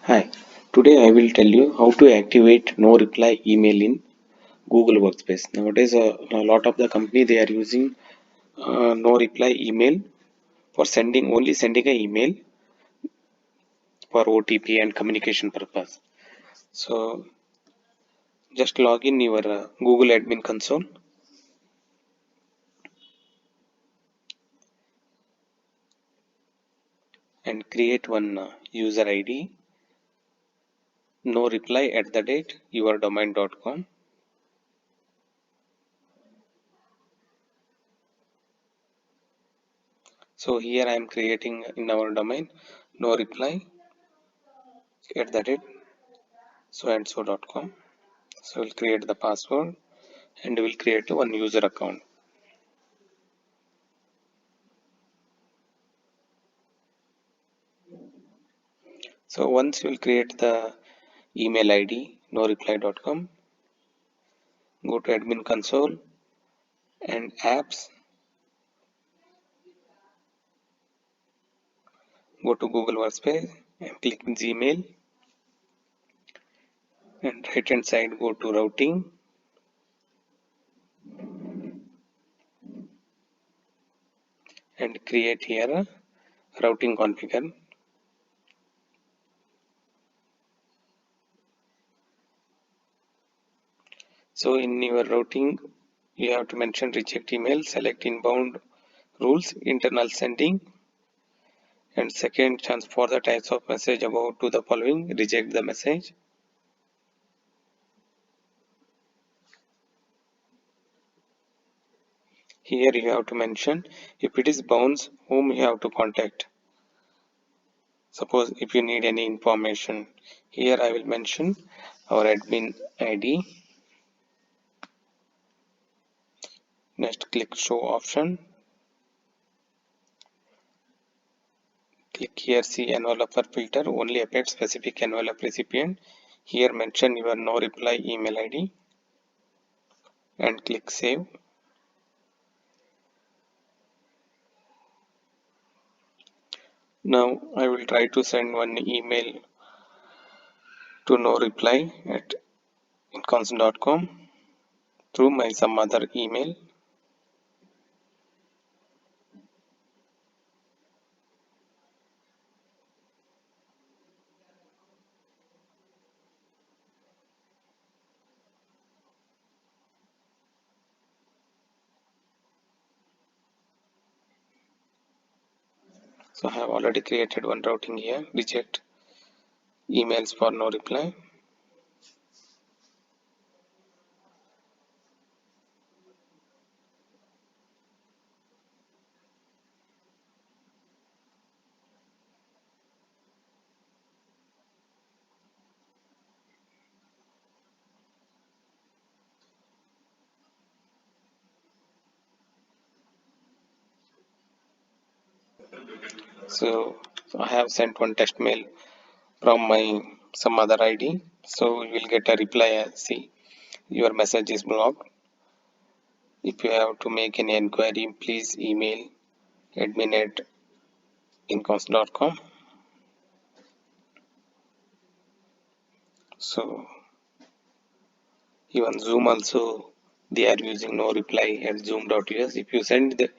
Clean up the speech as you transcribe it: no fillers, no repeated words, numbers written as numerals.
Hi, today I will tell you how to activate no reply email in Google Workspace. Nowadays, a lot of the company they are using no reply email for sending an email for OTP and communication purpose. So just log in your Google admin console and create one user ID no reply at the date yourdomain.com. So here I am creating in our domain no reply at the date so and so.com. So we'll create the password and we'll create one user account. So once you will create the email ID noreply.com, go to admin console and apps, go to Google Workspace and click Gmail, and right hand side go to routing and create here a routing configure. So in your routing you have to mention reject email, select inbound rules, internal sending, and second chance for the types of message about to the following, reject the message. Here you have to mention if it is bounce whom you have to contact. Suppose if you need any information, here I will mention our admin ID. Next click show option. Click here see envelope filter only affect specific envelope recipient. Here mention your no reply email ID and click save. Now I will try to send one email to no reply at incons.com through my some other email. So I have already created one routing here, reject emails for no reply. So I have sent one test mail from my some other ID. So you will get a reply as see your message is blocked. If you have to make any inquiry, please email admin@incons.com. So even Zoom also they are using no reply at zoom.us. If you send the